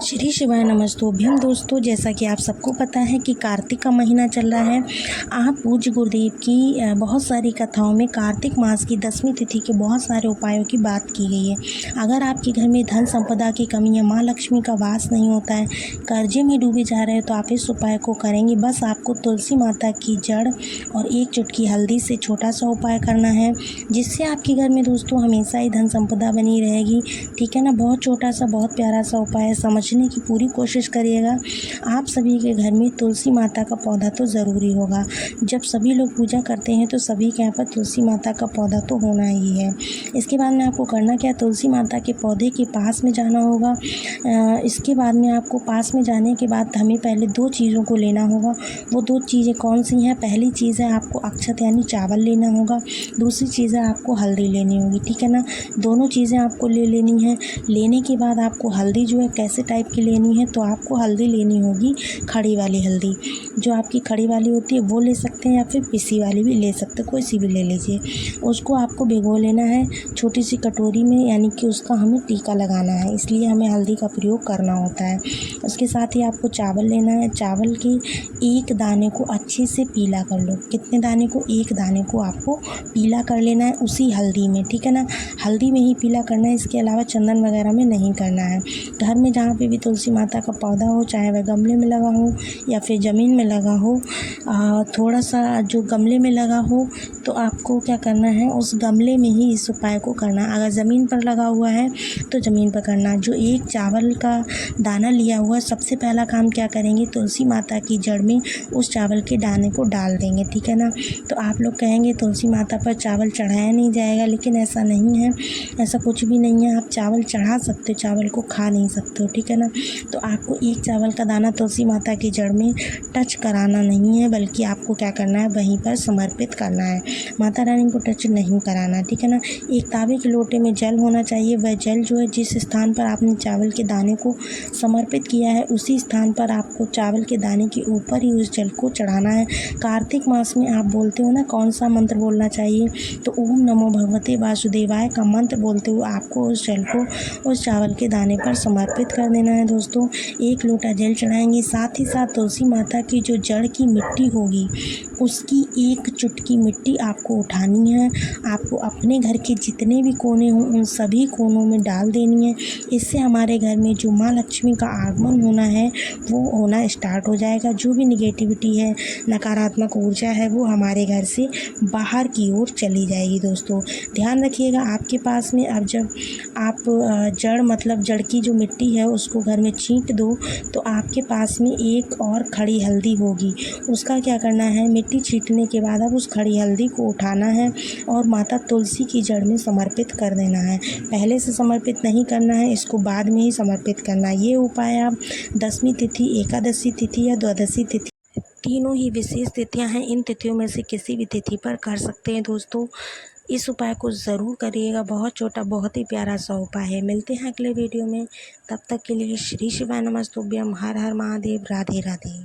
श्री शिवाय नमस्तुभ्यम। दोस्तों, जैसा कि आप सबको पता है कि कार्तिक का महीना चल रहा है। आप पूज्य गुरुदेव की बहुत सारी कथाओं में कार्तिक मास की 10वीं तिथि के बहुत सारे उपायों की बात की गई है। अगर आपके घर में धन संपदा की कमी है, माँ लक्ष्मी का वास नहीं होता है, कर्जे में डूबे जा रहे हो, तो आप इस उपाय को करेंगे। बस आपको तुलसी माता की जड़ और एक चुटकी हल्दी से छोटा सा उपाय करना है, जिससे आपके घर में दोस्तों हमेशा ही धन संपदा बनी रहेगी। ठीक है ना। बहुत छोटा सा, बहुत प्यारा सा उपाय है। समझने की पूरी कोशिश करिएगा। आप सभी के घर में तुलसी माता का पौधा तो ज़रूरी होगा। जब सभी लोग पूजा करते हैं तो सभी के यहाँ पर तुलसी माता का पौधा तो होना ही है। इसके बाद में आपको करना क्या, तुलसी माता के पौधे के पास में जाना होगा। इसके बाद में आपको पास में जाने के बाद हमें पहले दो चीज़ों को लेना होगा। वो दो चीज़ें कौन सी हैं? पहली चीज़ है आपको अक्षत यानी चावल लेना होगा। दूसरी चीज़ है आपको हल्दी लेनी होगी। ठीक है ना। दोनों चीज़ें आपको ले लेनी है। लेने के बाद आपको हल्दी जो है कैसे टाइप की लेनी है, तो आपको हल्दी लेनी होगी खड़ी वाली हल्दी। जो आपकी खड़ी वाली होती है वो ले सकते हैं, या फिर पिसी वाली भी ले सकते हैं, कोई सी भी ले लीजिए। उसको आपको भिगो लेना है छोटी सी कटोरी में, यानी कि उसका हमें टीका लगाना है, इसलिए हमें हल्दी का प्रयोग करना होता है। उसके साथ ही आपको चावल लेना है। चावल के एक दाने को अच्छे से पीला कर लो। कितने दाने को? एक दाने को आपको पीला कर लेना है उसी हल्दी में। ठीक है ना। हल्दी में ही पीला करना है, इसके अलावा चंदन वगैरह में नहीं करना है। घर में जहाँ पे भी तुलसी माता का पौधा हो, चाहे वह गमले में लगा हो या फिर ज़मीन में लगा हो, थोड़ा सा जो गमले में लगा हो तो आपको क्या करना है, उस गमले में ही इस उपाय को करना। अगर ज़मीन पर लगा हुआ है तो ज़मीन पर करना। जो एक चावल का दाना लिया हुआ है, सबसे पहला काम क्या करेंगे, तुलसी माता की जड़ में उस चावल के दाने को डाल देंगे। ठीक है ना। तो आप लोग कहेंगे तुलसी माता पर चावल चढ़ाया नहीं जाएगा, लेकिन ऐसा नहीं है, ऐसा कुछ भी नहीं है। आप चावल चढ़ा सकते हो, चावल को खा नहीं सकते हो। ठीक है ना। तो आपको एक चावल का दाना तुलसी माता की जड़ में टच कराना नहीं है, बल्कि आपको क्या करना है, वहीं पर समर्पित करना है। माता रानी को टच नहीं कराना। ठीक है ना। एक तांबे के लोटे में जल होना चाहिए। वह जल जो है जिस स्थान पर आपने चावल के दाने को समर्पित किया है, उसी स्थान पर आपको चावल के दाने के ऊपर ही उस जल को चढ़ाना है। कार्तिक मास में आप बोलते हो ना कौन सा मंत्र बोलना चाहिए, तो ओम नमो भगवते वासुदेवाय का मंत्र बोलते हुए आपको उस जल को उस चावल के दाने पर समर्पित कर देना है। दोस्तों, एक लोटा जल चढ़ाएंगे। साथ ही साथ तुलसी माता की जो जड़ की मिट्टी होगी, उसकी एक चुटकी मिट्टी आपको उठानी है। आपको अपने घर के जितने भी कोने हों उन सभी कोनों में डाल देनी है। इससे हमारे घर में जो माँ लक्ष्मी का आगमन होना है वो होना स्टार्ट हो जाएगा। जो भी निगेटिविटी है, नकारात्मक ऊर्जा है, वो हमारे घर से बाहर की ओर चली जाएगी। दोस्तों, ध्यान रखिएगा, आपके पास में अब जब आप जड़ मतलब जड़ की जो मिट्टी है उसको घर में छींट दो, तो आपके पास में एक और खड़ी हल्दी होगी। उसका क्या करना है, मिट्टी छींटने के बाद अब उस खड़ी हल्दी को उठाना है और माता तुलसी की जड़ में समर्पित कर देना है। पहले से समर्पित नहीं करना है, इसको बाद में ही समर्पित करना है। ये उपाय आप 10वीं तिथि, एकादशी तिथि या द्वादशी तिथि, तीनों ही विशेष तिथियां हैं, इन तिथियों में से किसी भी तिथि पर कर सकते हैं। दोस्तों, इस उपाय को ज़रूर करिएगा। बहुत छोटा, बहुत ही प्यारा सा उपाय है। मिलते हैं अगले वीडियो में। तब तक के लिए श्री शिवाय नमस्तुभ्यम। हर हर महादेव। राधे राधे।